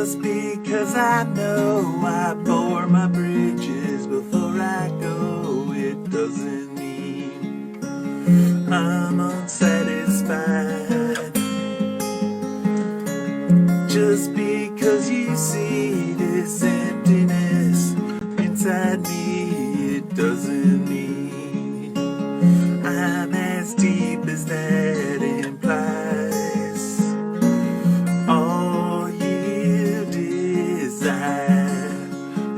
Just because I know I bore my bridges before I go, it doesn't mean I'm unsatisfied. Just because you see this emptiness inside me, it doesn't mean I'm as deep as that implies. All you desire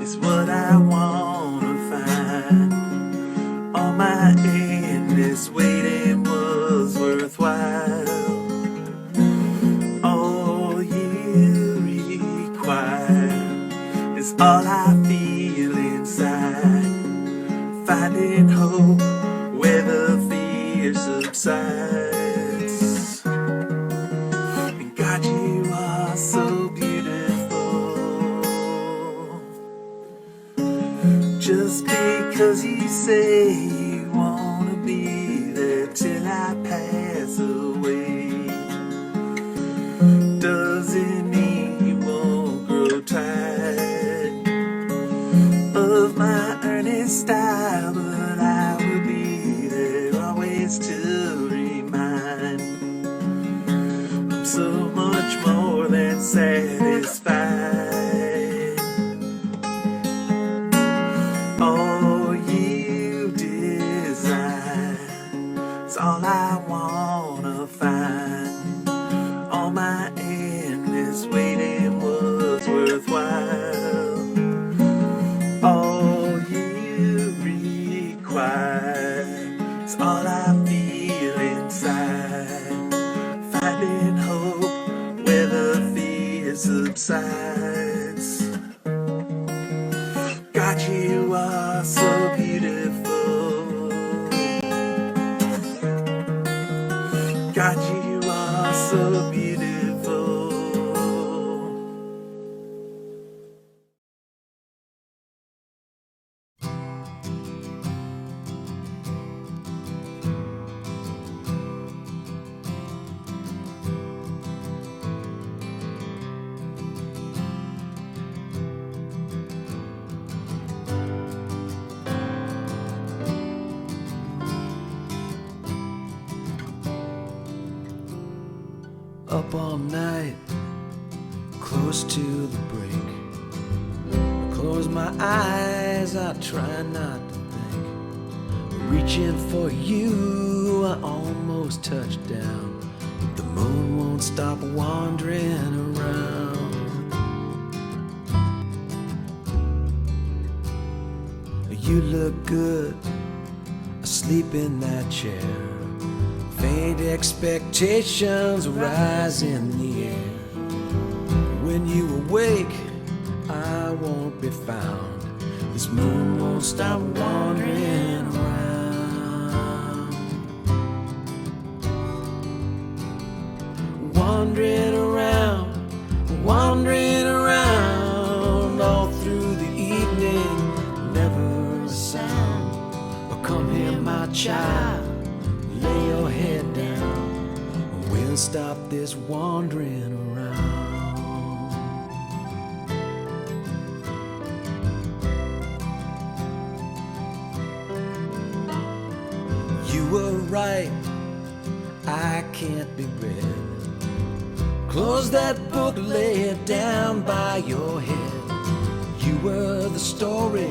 is what I wanna find. All my endless waiting was worthwhile. All you require is all I feel inside. Finding hope where the fear subsides. And God, you are so beautiful. Just because you say you wanna be there till I pass away, doesn't mean you won't grow tired of my earnest style, but I will be there always to remind I'm so much more than satisfied. All you desire is all I wanna find. All my endless waiting was worthwhile. All you require is all I feel inside. Finding hope where the fear subsides. God, you are so beautiful. God, you are so beautiful. Up all night, close to the break. I close my eyes, I try not to think. Reaching for you, I almost touched down, but the moon won't stop wandering around. You look good, asleep in that chair. Faint expectations rise in the air. When you awake, I won't be found. This moon won't stop wandering around. Wandering around, wandering around, all through the evening, never a sound. Oh, come here, my child, lay your head down. We'll stop this wandering around. You were right, I can't be read. Close that book, lay it down by your head. You were the story,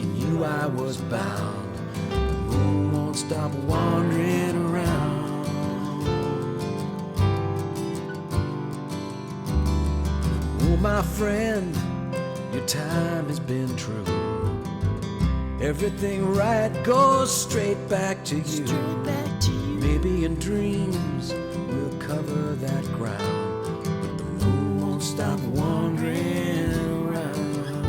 in you I was bound. The moon won't stop wandering around. Oh, my friend, your time has been true. Everything right goes straight back to you. Maybe in dreams we'll cover that ground, but the moon won't stop wandering around.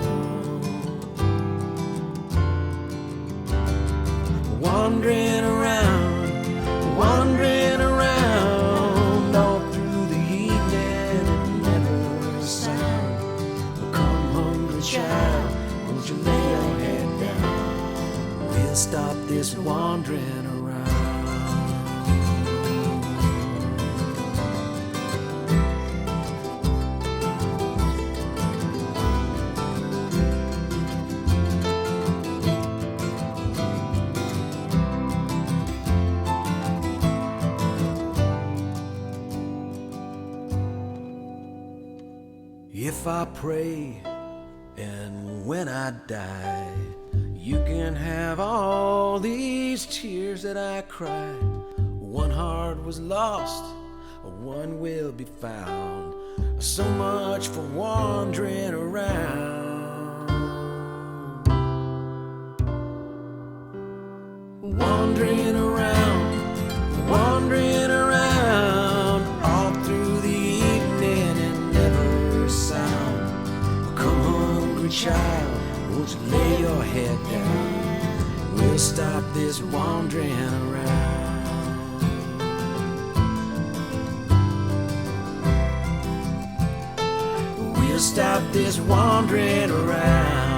Wandering around, wandering around, all through the evening and never a sound. Oh, come, hungry child, won't you lay your head down? We'll stop this wandering around. if I pray, and when I die, you can have all these tears that I cried. One heart was lost, one will be found. So much for wandering around. Wandering around, wandering around, all through the evening and never a sound. Come hungry child, won't you lay your head down? We'll stop this wandering around. We'll stop this wandering around.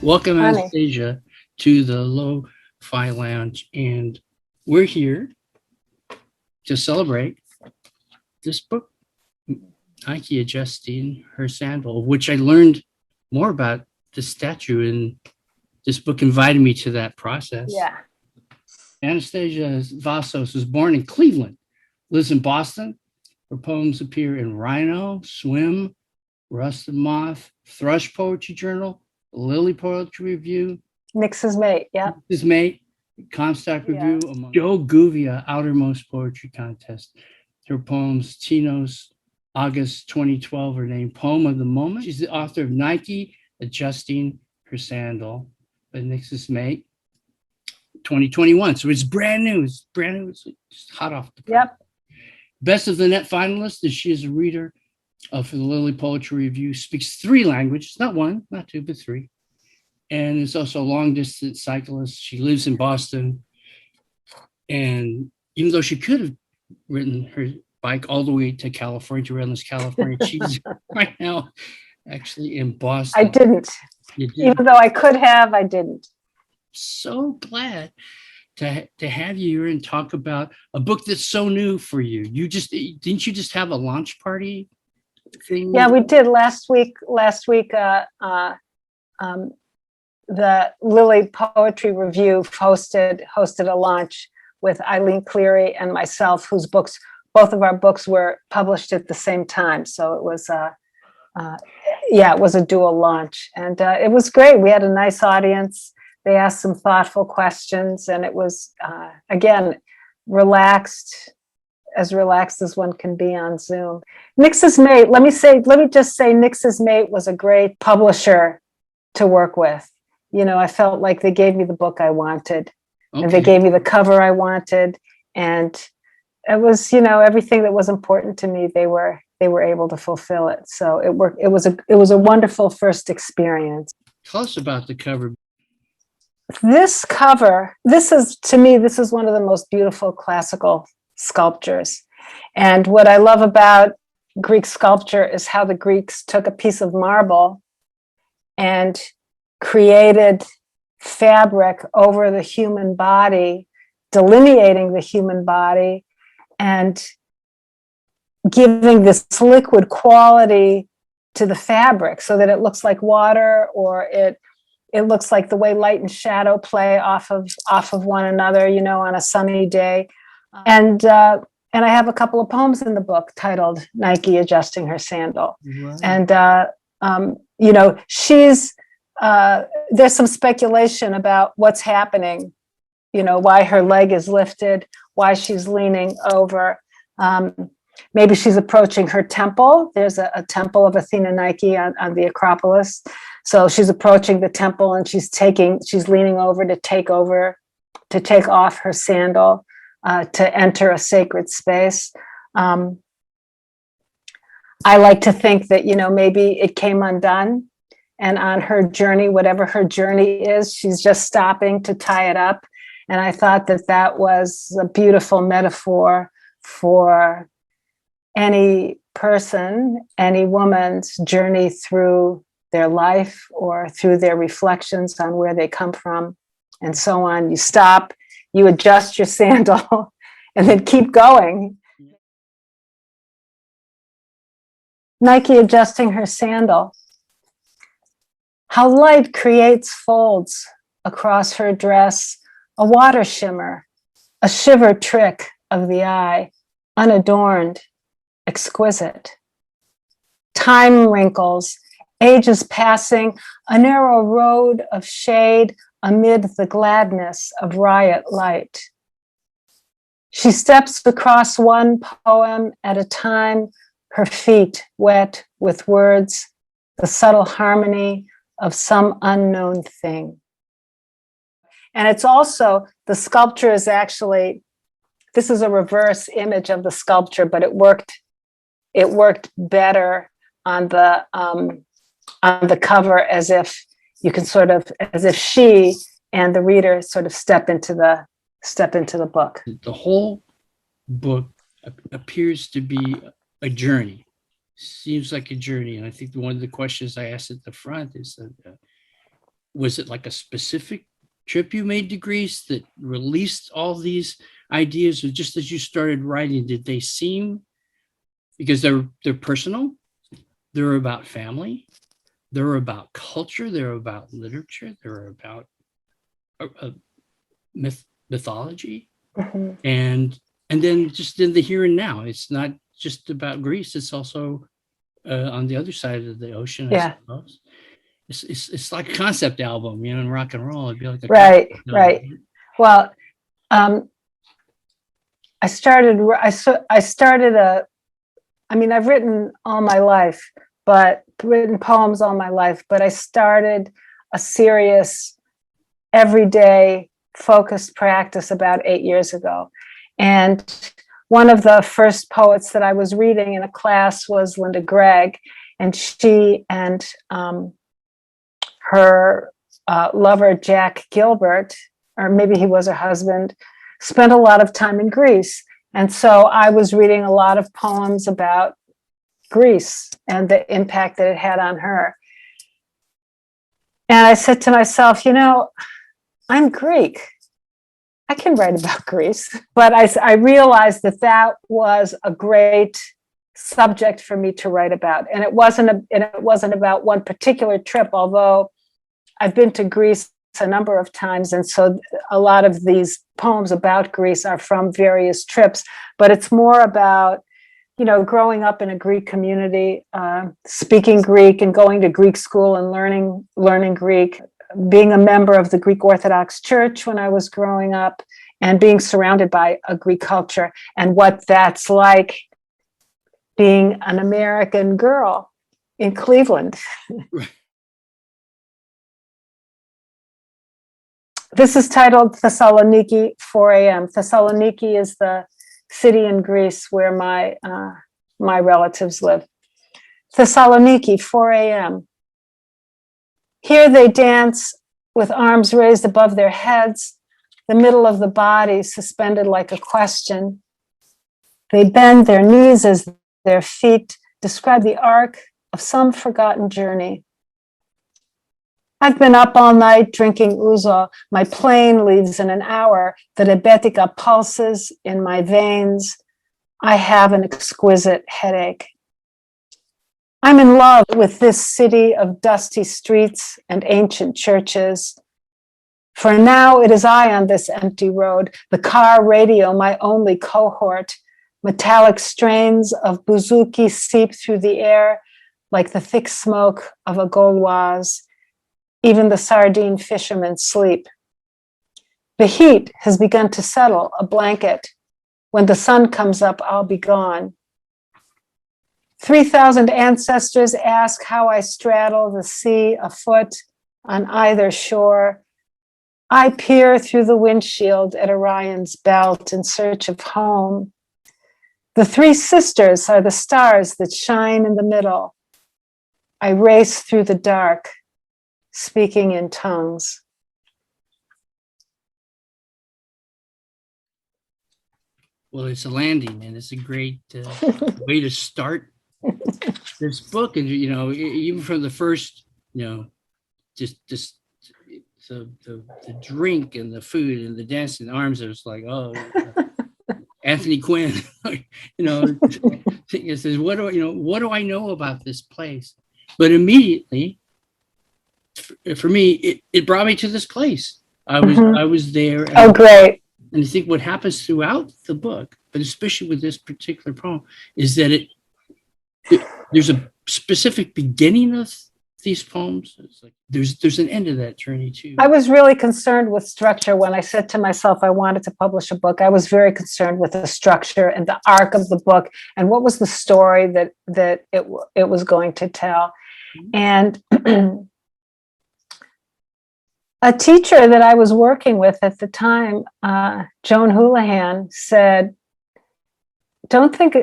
Welcome, Anastasia, to the LoFi Lounge, and we're here to celebrate this book, Nike Adjusting Her Sandal, which I learned more about the statue, and this book invited me to that process. Yeah. Anastasia Vassos was born in Cleveland, lives in Boston. Her poems appear in Rhino, Swim, Rusted Moth, Thrush Poetry Journal, Lily Poetry Review, Nix's Mate, yeah. His Mate, Comstock Review, among Joe Guvia Outermost Poetry Contest. Her poems, Tino's August 2012, are named Poem of the Moment. She's the author of Nike Adjusting Her Sandal by Nix's Mate, 2021. So it's brand new. It's brand new. It's just hot off the press. Yep. Best of the Net finalist, and she is a reader for the Lily Poetry Review, speaks 3 languages, not 1, not 2, but 3. And is also a long distance cyclist. She lives in Boston. And even though she could have ridden her bike all the way to California, to Redlands, California, she's right now actually in Boston. I didn't. You did. Even though I could have, I didn't. So glad to have you here and talk about a book that's so new for you. Didn't you just have a launch party thing? Yeah, we did last week. The Lily Poetry Review hosted a launch with Eileen Cleary and myself, both of our books were published at the same time. So it was it was a dual launch, and it was great. We had a nice audience. They asked some thoughtful questions, and it was again relaxed as one can be on Zoom. Nix's Mate, let me just say Nix's Mate was a great publisher to work with. You know, I felt like they gave me the book I wanted, and they gave me the cover I wanted, and it was, everything that was important to me, they were able to fulfill it. So it worked. It was a wonderful first experience. Tell us about the cover. This cover, to me, this is one of the most beautiful classical sculptures. And what I love about Greek sculpture is how the Greeks took a piece of marble and created fabric over the human body, delineating the human body and giving this liquid quality to the fabric so that it looks like water, or it looks like the way light and shadow play off of one another, on a sunny day. And I have a couple of poems in the book titled Nike Adjusting Her Sandal. Right. And, she's, there's some speculation about what's happening, why her leg is lifted, why she's leaning over. Maybe she's approaching her temple. There's a temple of Athena Nike on the Acropolis. So she's approaching the temple, and she's leaning over to take off her sandal, to enter a sacred space. I like to think that, maybe it came undone, and on her journey, whatever her journey is, she's just stopping to tie it up. And I thought that was a beautiful metaphor for any person, any woman's journey through their life or through their reflections on where they come from and so on. You stop, you adjust your sandal, and then keep going. Nike adjusting her sandal. How light creates folds across her dress, a water shimmer, a shiver trick of the eye, unadorned, exquisite. Time wrinkles, ages passing, a narrow road of shade amid the gladness of riot light. She steps across one poem at a time, her feet wet with words, the subtle harmony of some unknown thing. And it's also, the sculpture is actually, this is a reverse image of the sculpture, but it worked better on the cover, as if you can sort of, as if she and the reader sort of step into the book. The whole book appears to be a journey. Seems like a journey. And I think one of the questions I asked at the front is that, was it like a specific trip you made to Greece that released all these ideas, or just as you started writing, did they seem, because they're personal, they're about family, they're about culture, they're about literature, they're about mythology, Mm-hmm. and then just in the here and now. It's not just about Greece, it's also on the other side of the ocean, I suppose. It's like a concept album, in rock and roll. It'd be like a right. album. Well, I've written all my life, written poems all my life, but I started a serious, everyday, focused practice about 8 years ago. And one of the first poets that I was reading in a class was Linda Gregg, and she and her lover, Jack Gilbert, or maybe he was her husband, spent a lot of time in Greece. And so I was reading a lot of poems about Greece and the impact that it had on her. And I said to myself, I'm Greek. I can write about Greece. But I realized that was a great subject for me to write about. And it wasn't about one particular trip, although I've been to Greece a number of times. And so a lot of these poems about Greece are from various trips, but it's more about, growing up in a Greek community, speaking Greek and going to Greek school and learning Greek, being a member of the Greek Orthodox Church when I was growing up, and being surrounded by a Greek culture, and what that's like being an American girl in Cleveland. This is titled Thessaloniki, 4 a.m. Thessaloniki is the city in Greece where my relatives live. Thessaloniki, 4 a.m. Here they dance with arms raised above their heads, the middle of the body suspended like a question. They bend their knees as their feet describe the arc of some forgotten journey. I've been up all night drinking ouzo. My plane leaves in an hour. The diabetica pulses in my veins. I have an exquisite headache. I'm in love with this city of dusty streets and ancient churches. For now, it is I on this empty road, the car radio, my only cohort. Metallic strains of bouzouki seep through the air like the thick smoke of a Gauloise. Even the sardine fishermen sleep. The heat has begun to settle, a blanket. When the sun comes up, I'll be gone. 3,000 ancestors ask how I straddle the sea afoot on either shore. I peer through the windshield at Orion's belt in search of home. The three sisters are the stars that shine in the middle. I race through the dark, speaking in tongues. Well, it's a landing, and it's a great way to start this book. And even from the first, just the drink and the food and the dancing arms, it was like, oh, Anthony Quinn. It says, what do I know about this place? But immediately, for me, it brought me to this place. I was there. And, Oh, great. And I think what happens throughout the book, but especially with this particular poem, is that there's a specific beginning of these poems. It's like there's an end of that journey too. I was really concerned with structure when I said to myself I wanted to publish a book. I was very concerned with the structure and the arc of the book and what was the story that it was going to tell. And a teacher that I was working with at the time, Joan Houlihan, said, "Don't think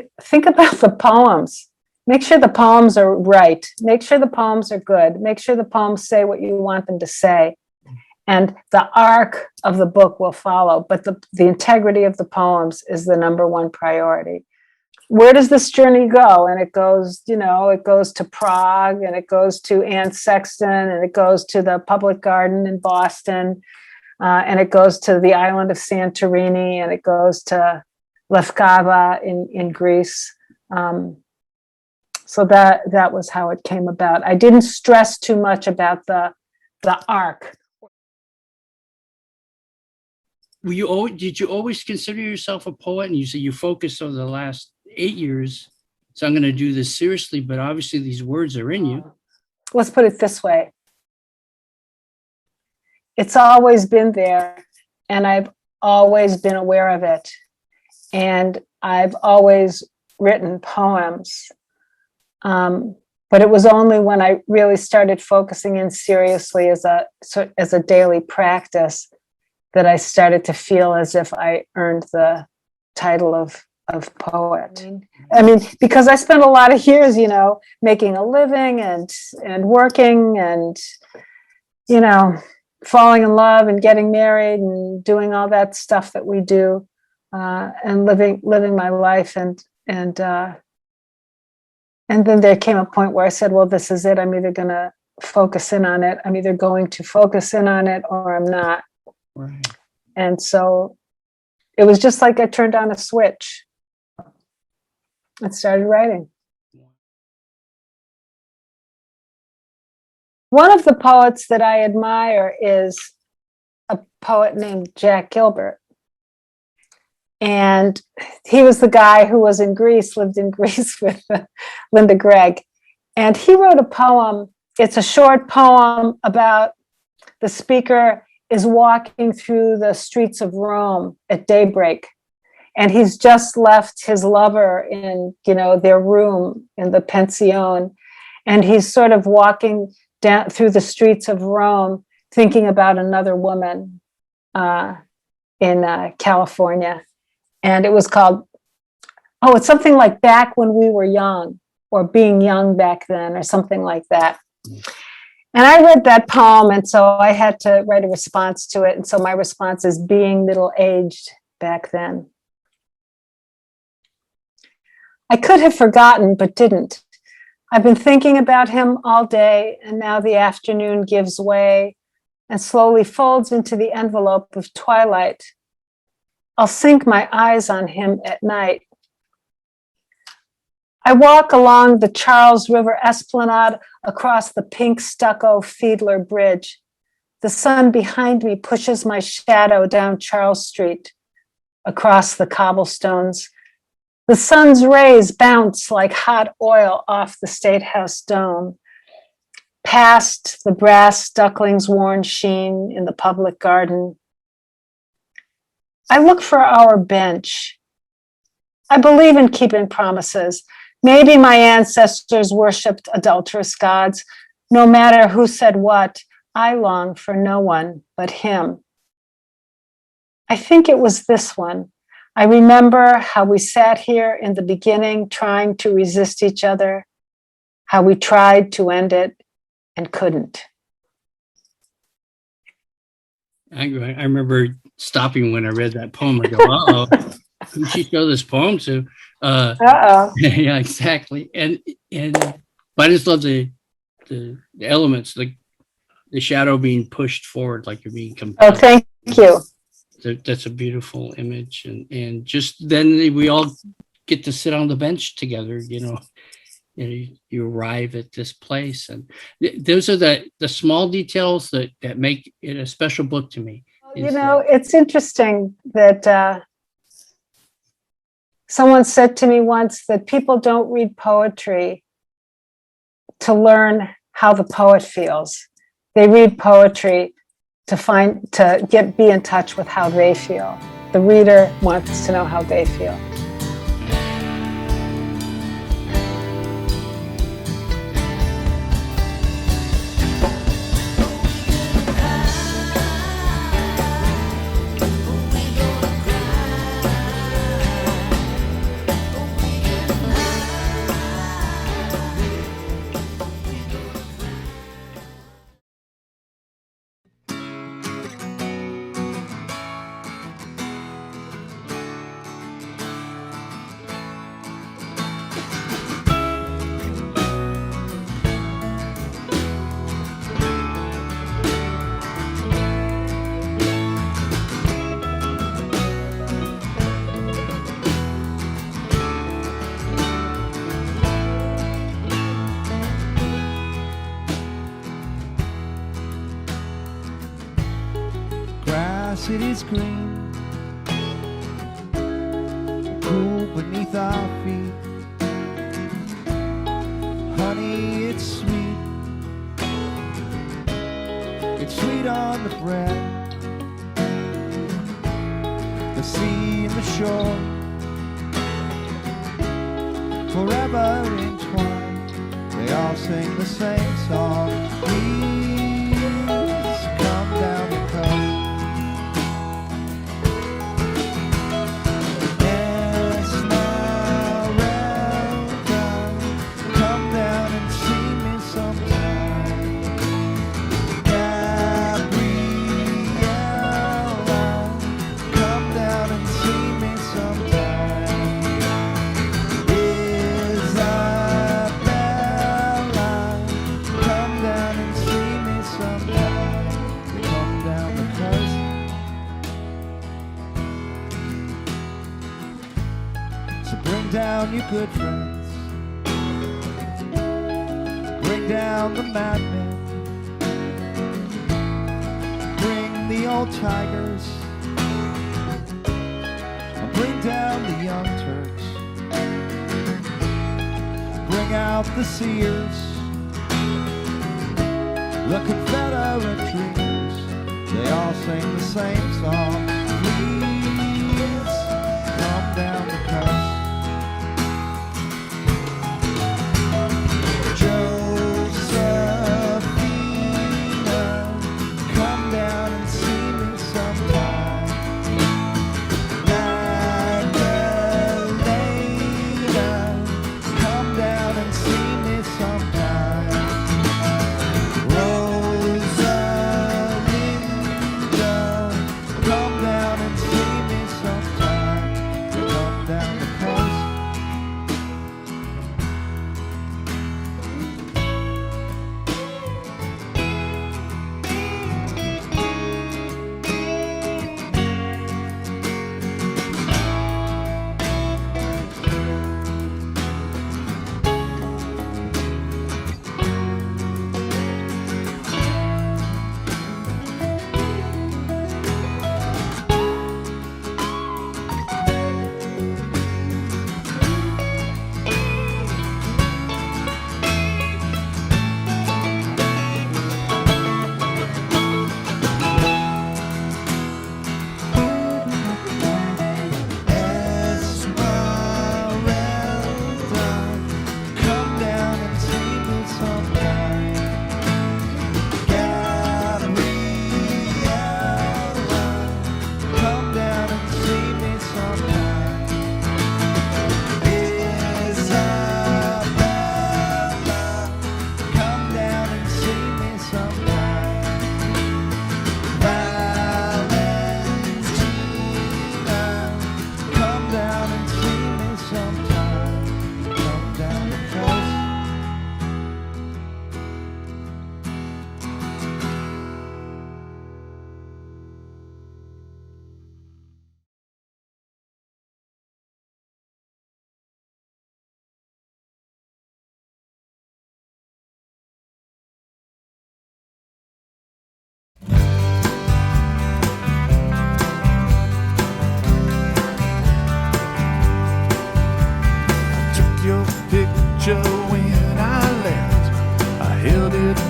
about the poems. Make sure the poems are right. Make sure the poems are good. Make sure the poems say what you want them to say. And the arc of the book will follow, but the integrity of the poems is the number one priority." Where does this journey go? And it goes, it goes to Prague, and it goes to Anne Sexton, and it goes to the Public Garden in Boston, and it goes to the island of Santorini, and it goes to Lefkava in Greece. So that was how it came about. I didn't stress too much about the arc. Did you always consider yourself a poet? And you say you focused on the last 8 years, so I'm going to do this seriously, but obviously these words are in you. Let's put it this way. It's always been there, and I've always been aware of it. And I've always written poems. But it was only when I really started focusing in seriously as a daily practice that I started to feel as if I earned the title of poet. I mean, because I spent a lot of years, making a living and working and, falling in love and getting married and doing all that stuff that we do, and living my life. And then there came a point where I said, well, this is it. I'm either going to focus in on it. I'm either going to focus in on it or I'm not. Right. And so it was just like I turned on a switch and started writing. One of the poets that I admire is a poet named Jack Gilbert. And he was the guy who was in Greece, lived in Greece with Linda Gregg. And he wrote a poem. It's a short poem about the speaker is walking through the streets of Rome at daybreak. And he's just left his lover in, their room in the pension. And he's sort of walking down through the streets of Rome, thinking about another woman in California. And it was called, it's something like Back When We Were Young, or Being Young Back Then, or something like that. And I read that poem, and so I had to write a response to it. And so my response is being middle-aged back then. I could have forgotten, but didn't. I've been thinking about him all day, and now the afternoon gives way and slowly folds into the envelope of twilight. I'll sink my eyes on him at night. I walk along the Charles River Esplanade across the pink stucco Fiedler Bridge. The sun behind me pushes my shadow down Charles Street, across the cobblestones. The sun's rays bounce like hot oil off the State House dome, past the brass duckling's worn sheen in the Public Garden. I look for our bench. I believe in keeping promises. Maybe my ancestors worshipped adulterous gods. No matter who said what, I long for no one but him. I think it was this one. I remember how we sat here in the beginning trying to resist each other, how we tried to end it and couldn't. I remember stopping when I read that poem. I go, uh-oh. who she showed this poem to. Uh-oh. Yeah, exactly. And but I just love the elements, like the shadow being pushed forward, like you're being Oh, compelled. thank you. That's a beautiful image, and just then we all get to sit on the bench together. You arrive at this place, and those are the small details that make it a special book to me. It's interesting that someone said to me once that people don't read poetry to learn how the poet feels. They read poetry to be in touch with how they feel. The reader wants to know how they feel. It is green, cool beneath our feet. Honey, it's sweet. It's sweet on the bread. The sea and the shore, forever entwined. They all sing the same song. Please come down the coast. Down your good friends, bring down the madmen, bring the old tigers, bring down the young Turks, bring out the seers, the Confederate dreamers. They all sing the same song. Please come down the coast. Come down.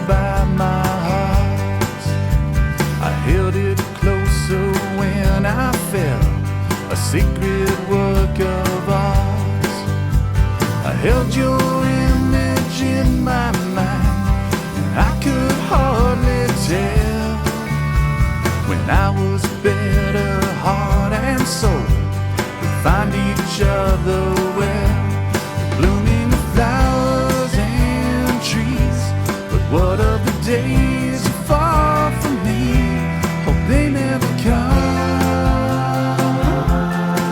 by my heart. I held it closer when I fell, a secret work of art. I held your image in my mind, and I could hardly tell when I was better heart and soul. We find each other well, blooming flowers and trees. But what of the days are far from me? Hope they never come.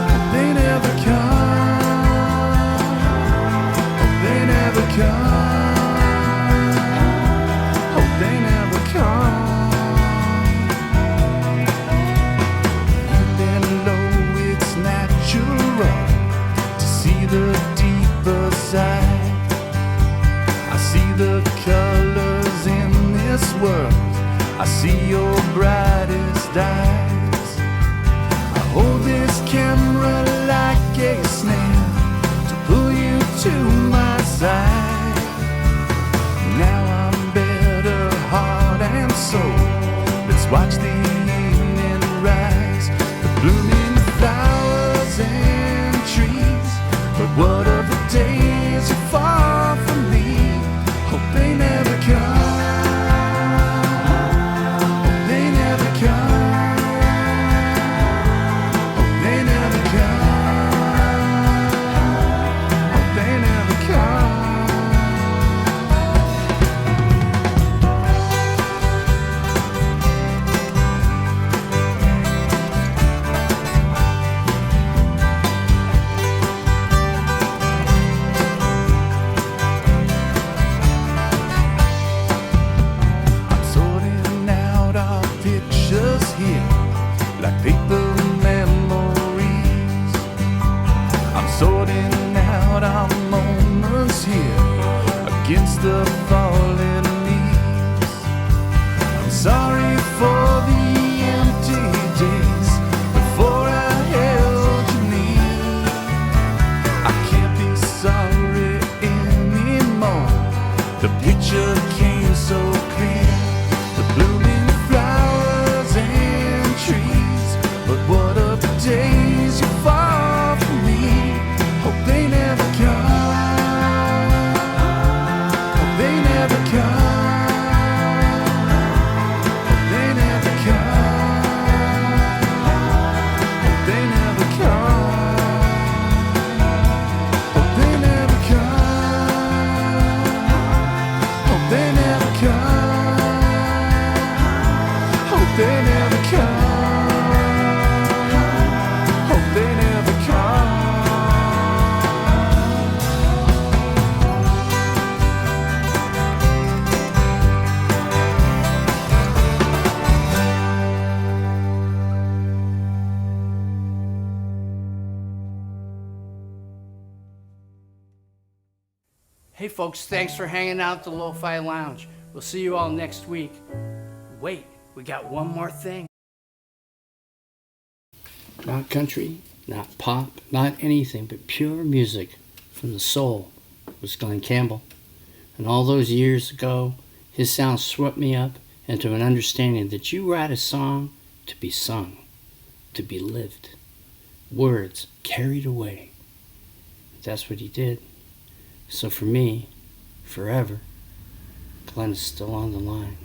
Hope they never come. Hope they never come. Hope they never come. You've been low, it's natural to see the deeper side. I see the colors in this world, I see your brightest eyes. I hold this camera like a snail to pull you to my side. Now I'm better heart and soul. Let's watch the evening rise, the blooming flowers and trees. But what of the days are far from me? Hope they never come. Hope they never come. Hope they never come. Hope they never come. I'm sorting out our pictures here, like paper memories. I'm sorting out our moments here, against the falling leaves. I'm sorry for the empty days before I held you near. I can't be sorry anymore. The picture came so clear, the blooming flowers and trees. But what of the days you far from me? Hope they never come. Hope they never come. Hope they never come. Hope they never come. Hope they never come. Hope they never come. Hope they never come. Hope they never come. Hey folks, thanks for hanging out at the LoFi Lounge. We'll see you all next week. Wait, we got one more thing. Not country, not pop, not anything but pure music from the soul was Glenn Campbell. And all those years ago, his sound swept me up into an understanding that you write a song to be sung, to be lived. Words carried away. That's what he did. So for me, forever, Glenn is still on the line.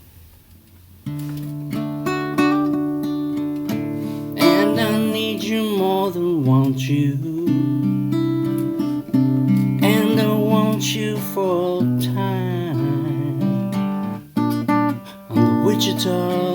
And I need you more than want you, and I want you for time. I'm the Wichita